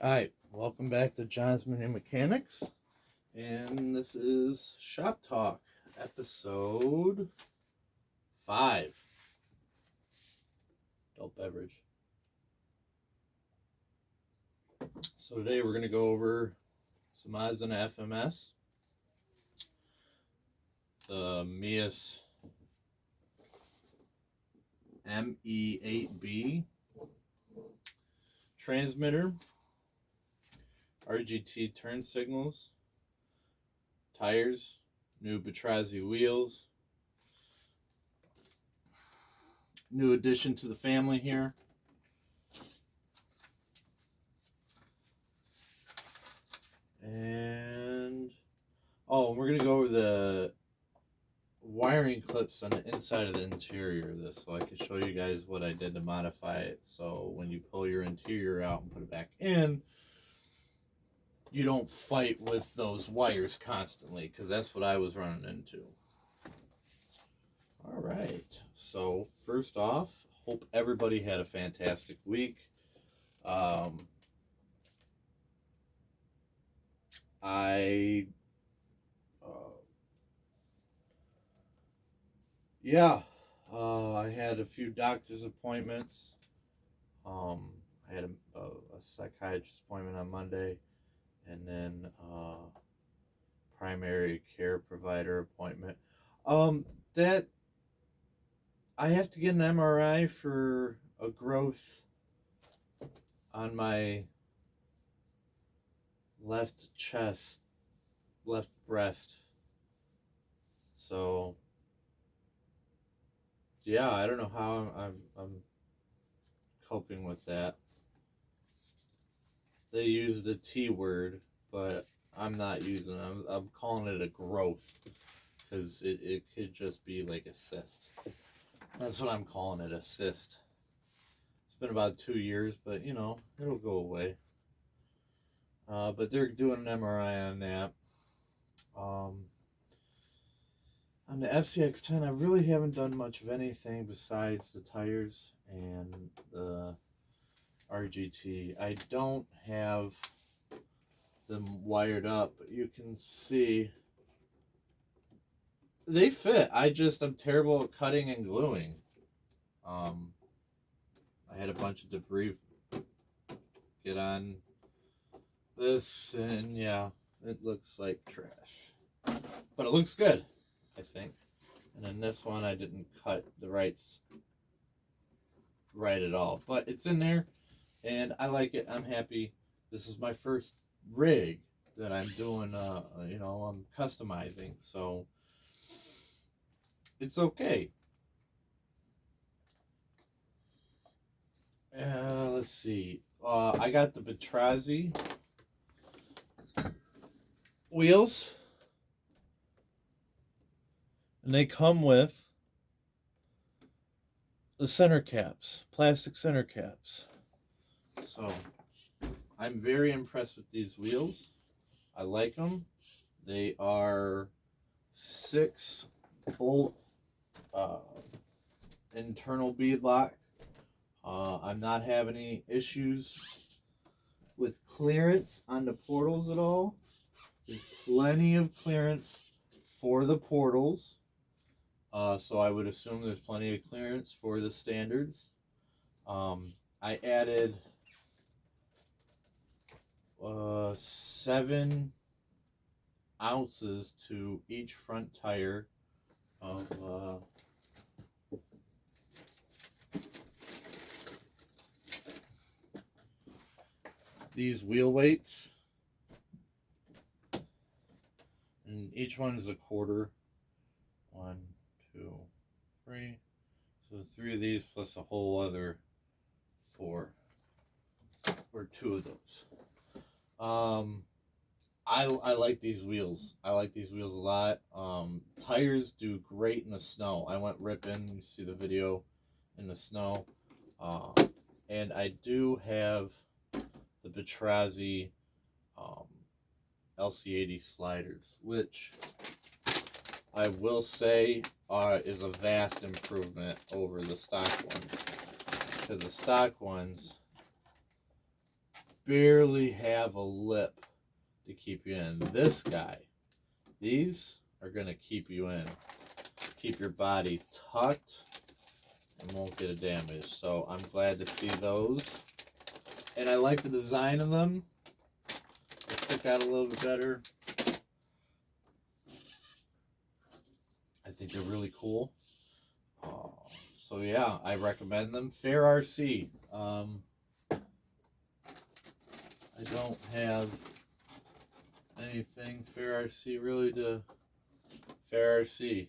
Alright, welcome back to John's Mini Mechanics, and this is Shop Talk, episode 5, adult beverage. So today we're going to go over some odds on FMS, the Meus ME-8b transmitter, RGT turn signals, tires, new Batrazi wheels, new addition to the family here. And we're going to go over the wiring clips on the inside of the interior of this, so I can show you guys what I did to modify it, so when you pull your interior out and put it back in, you don't fight with those wires constantly, because that's what I was running into. Alright, so first off, hope everybody had a fantastic week. I had a few doctor's appointments. I had a psychiatrist appointment on Monday, and then primary care provider appointment. That I have to get an MRI for a growth on my left chest, left breast. So yeah, I don't know how I'm coping with that. They use the T word, but I'm not using it. I'm calling it a growth, because it could just be like a cyst. That's what I'm calling it, a cyst. It's been about 2 years, but you know, it'll go away. But they're doing an MRI on that. On the FCX10, I really haven't done much of anything besides the tires and the RGT. I don't have them wired up, but you can see they fit. I'm terrible at cutting and gluing. I had a bunch of debris get on this, and yeah, it looks like trash, but it looks good, I think. And then this one I didn't cut the right at all, but it's in there and I like it. I'm happy. This is my first rig that I'm doing, I'm customizing, so it's okay. Let's see. I got the Batrazi wheels, and they come with the center caps, plastic center caps. So I'm very impressed with these wheels. I like them. They are 6-bolt internal bead lock. I'm not having any issues with clearance on the portals at all. There's plenty of clearance for the portals. So I would assume there's plenty of clearance for the standards. I added 7 ounces to each front tire of these wheel weights, and each one is a quarter. 1, 2, 3. So 3 of these plus a whole other 4, or 2 of those. I like these wheels. I like these wheels a lot. Tires do great in the snow. I went ripping. You see the video in the snow. And I do have the Batrazi LC80 sliders, which I will say is a vast improvement over the stock ones. Because the stock ones, barely have a lip to keep you in. This guy, these are going to keep you in. Keep your body tucked and won't get a damage. So I'm glad to see those. And I like the design of them. They stick out a little bit better. I think they're really cool. So yeah, I recommend them. Fair RC. I don't have anything Fair RC really to Fair RC.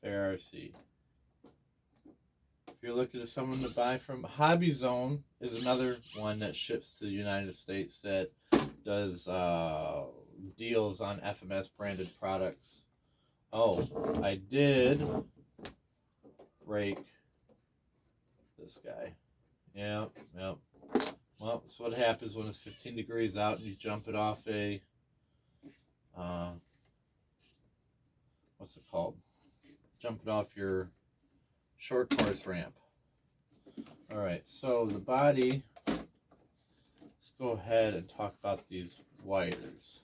Fair RC. If you're looking for someone to buy from, Hobby Zone is another one that ships to the United States that does deals on FMS branded products. Oh, I did break this guy. Yep. Well, that's what happens when it's 15 degrees out and you jump it off a, what's it called? Jump it off your short course ramp. All right, so the body, let's go ahead and talk about these wires.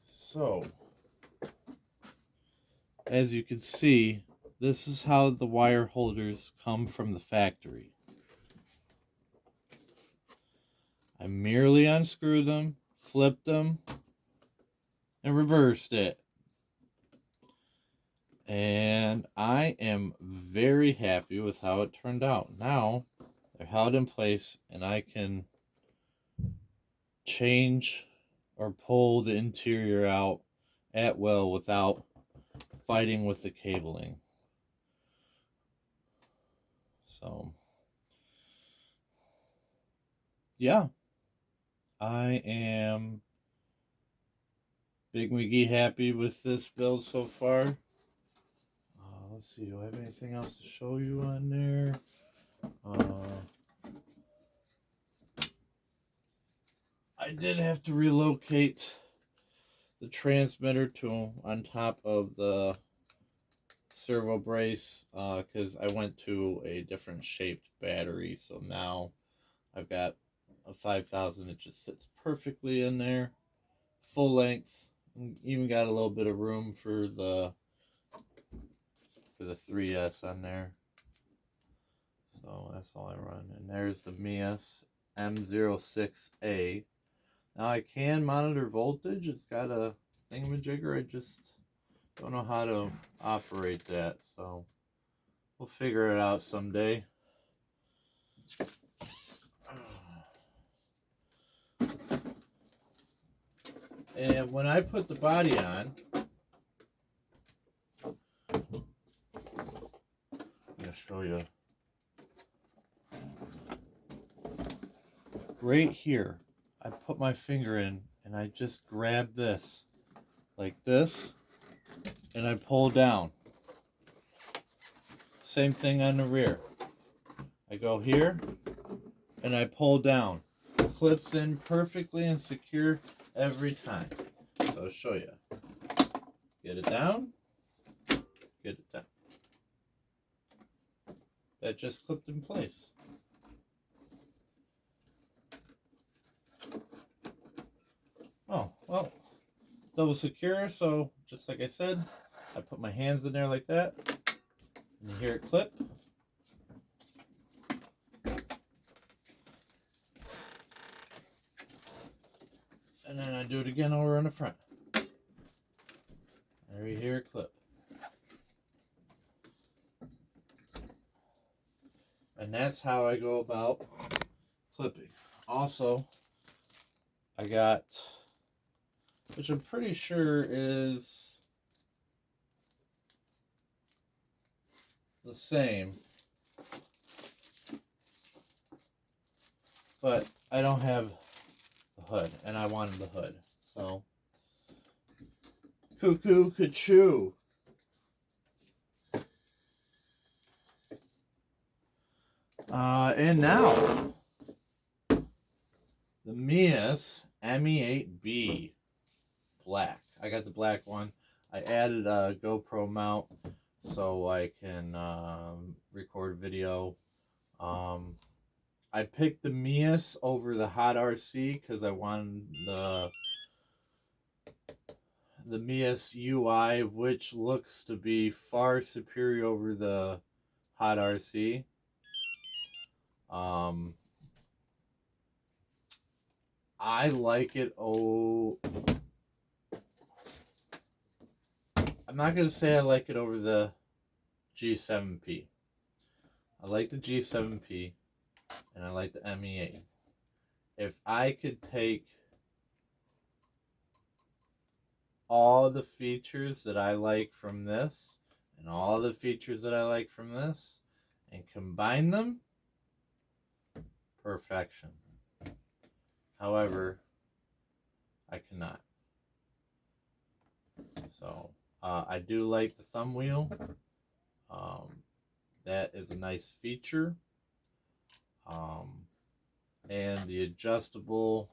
So, as you can see, this is how the wire holders come from the factory. I merely unscrewed them, flipped them, and reversed it. And I am very happy with how it turned out. Now, they're held in place and I can change or pull the interior out at will without fighting with the cabling. So, yeah, I am Big McGee happy with this build so far. Let's see, do I have anything else to show you on there? I did have to relocate the transmitter to on top of the servo brace because I went to a different shaped battery. So now I've got a 5000 that just sits perfectly in there, full length, and even got a little bit of room for the 3S on there. So that's all I run. And there's the Meus M06A. Now I can monitor voltage. It's got a thingamajigger. I just don't know how to operate that. So we'll figure it out someday. And when I put the body on, I'm going to show you. Right here, I put my finger in and I just grab this like this and I pull down. Same thing on the rear. I go here and I pull down. It clips in perfectly and secure every time. So I'll show you. Get it down. Get it down. That just clipped in place. Oh, well, double secure, so just like I said, I put my hands in there like that, and you hear it clip. And then I do it again over on the front. There you hear it clip. And that's how I go about clipping. Also, I got, which I'm pretty sure is the same, but I don't have the hood, and I wanted the hood, so cuckoo cuckoo. And now the Meus ME-8b. black. I got the black one. I added a GoPro mount so I can record video. I picked the Meus over the Hot RC because I wanted the Meus UI, which looks to be far superior over the Hot RC. I like it. Oh, I'm not going to say I like it over the G7P. I like the G7P and I like the ME-8. If I could take all the features that I like from this and all the features that I like from this and combine them, perfection. However, I cannot. So I do like the thumb wheel. That is a nice feature. And the adjustable,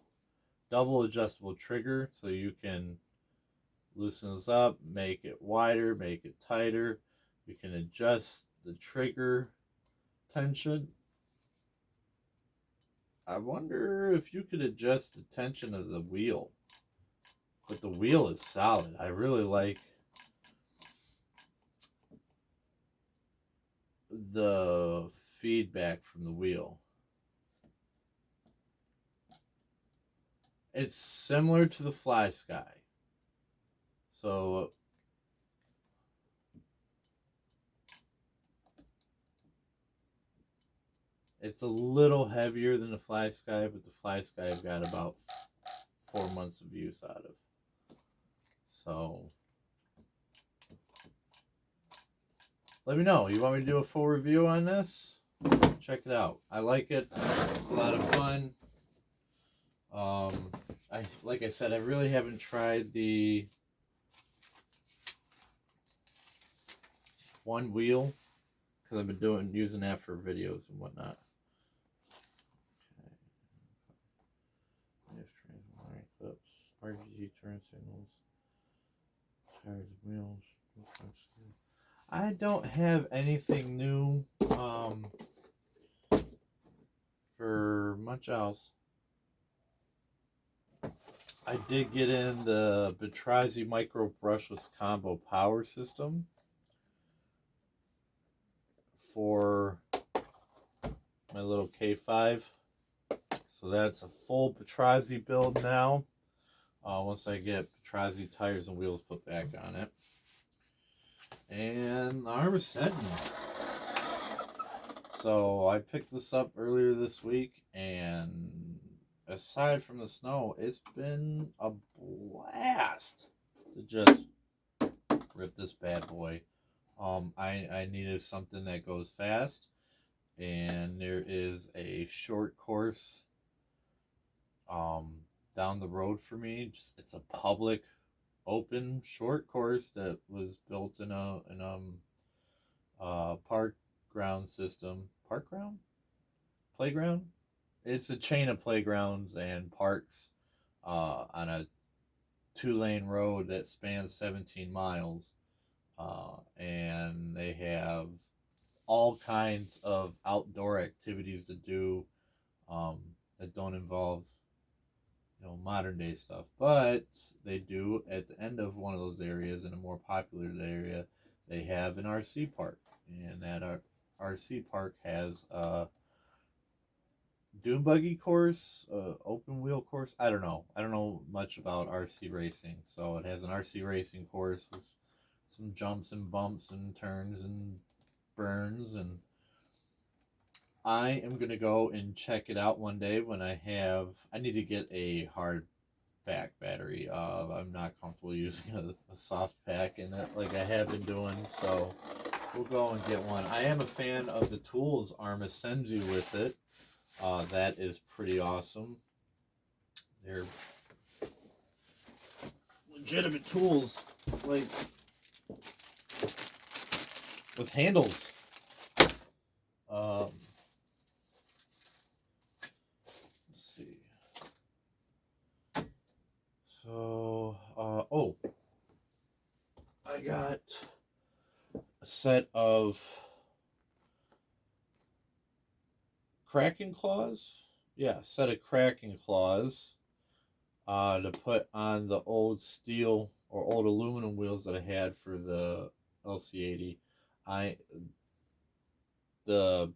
double adjustable trigger, so you can loosen this up, make it wider, make it tighter. You can adjust the trigger tension. I wonder if you could adjust the tension of the wheel. But the wheel is solid. I really like the feedback from the wheel. It's similar to the Fly Sky. So it's a little heavier than the Fly Sky, but the Fly Sky I've got about 4 months of use out of. So let me know. You want me to do a full review on this? Check it out. I like it. It's a lot of fun. Like I said, I really haven't tried the one wheel because I've been using that for videos and whatnot. Okay. Clips, RGB turn signals, tires, wheels. I don't have anything new for much else. I did get in the Betrazi Micro Brushless Combo Power System for my little K5. So that's a full Betrazi build now. Once I get Betrazi tires and wheels put back on it. And the Arrma Senton. So I picked this up earlier this week, and aside from the snow, it's been a blast to just rip this bad boy. I needed something that goes fast, and there is a short course down the road for me. It's a public open short course that was built in a park ground system. Playground. It's a chain of playgrounds and parks on a 2-lane road that spans 17 miles, and they have all kinds of outdoor activities to do that don't involve modern day stuff, but they do at the end of one of those areas, in a more popular area, they have an RC park, and that RC park has a dune buggy course, open wheel course. I don't know much about RC racing, so it has an RC racing course with some jumps and bumps and turns and burns, and I am gonna go and check it out one day when I need to get a hard pack battery. I'm not comfortable using a soft pack in it like I have been doing, so we'll go and get one. I am a fan of the tools Arrma sends you with it. That is pretty awesome. They're legitimate tools, like with handles. Let's see. So got a set of cracking claws. Yeah, set of cracking claws to put on the old steel or old aluminum wheels that I had for the LC80. The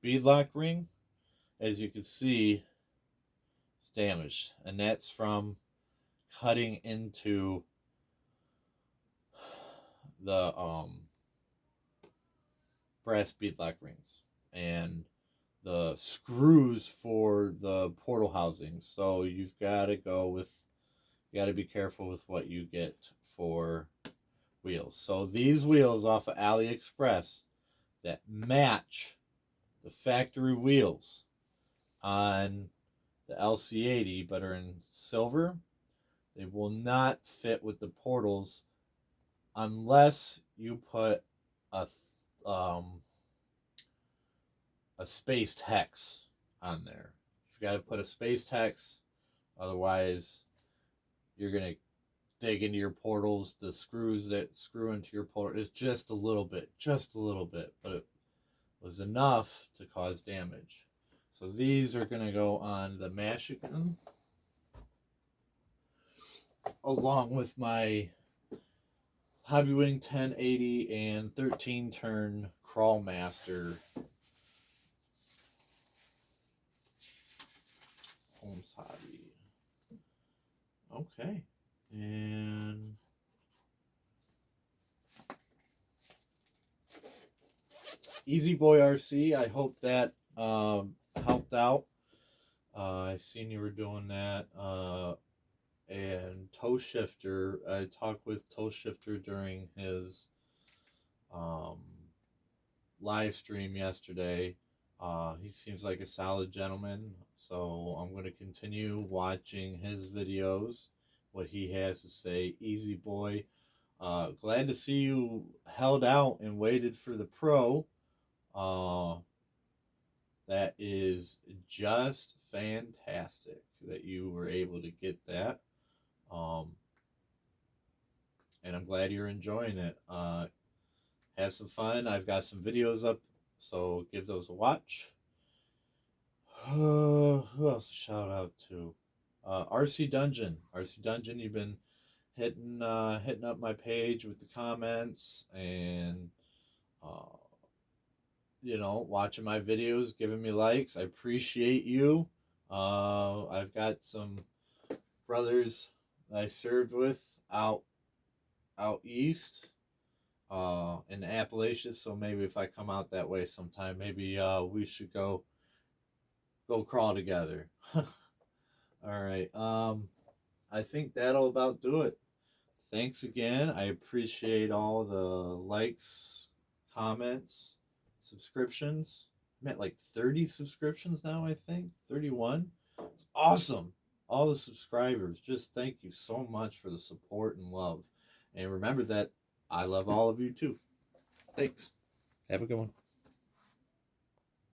beadlock ring, as you can see, is damaged, and that's from cutting into the brass beadlock rings and the screws for the portal housings. So you've got to be careful with what you get for wheels. So these wheels off of AliExpress that match the factory wheels on the LC80 but are in silver, they will not fit with the portals unless you put a spaced hex on there. You've got to put a spaced hex, otherwise you're gonna dig into your portals. The screws that screw into your portal is just a little bit, but it was enough to cause damage. So these are gonna go on the mash again, along with my Hobbywing 1080 and 13 turn Crawl Master Holmes Hobby. Okay, and Easy Boy RC, I hope that helped out. I seen you were doing that. And Toe Shifter, I talked with Toe Shifter during his live stream yesterday. He seems like a solid gentleman, so I'm going to continue watching his videos, what he has to say. Easy Boy, glad to see you held out and waited for the Pro. That is just fantastic that you were able to get that. And I'm glad you're enjoying it. Have some fun. I've got some videos up, so give those a watch. Who else to shout out to? RC Dungeon. RC Dungeon, you've been hitting up my page with the comments and watching my videos, giving me likes. I appreciate you. I've got some brothers I served with out east in the Appalachians, so maybe if I come out that way sometime, maybe we should go crawl together. All right, I think that'll about do it. Thanks again. I appreciate all the likes, comments, subscriptions. I'm at like 30 subscriptions now, I think 31. It's awesome. All the subscribers, just thank you so much for the support and love. And remember that I love all of you too. Thanks. Have a good one.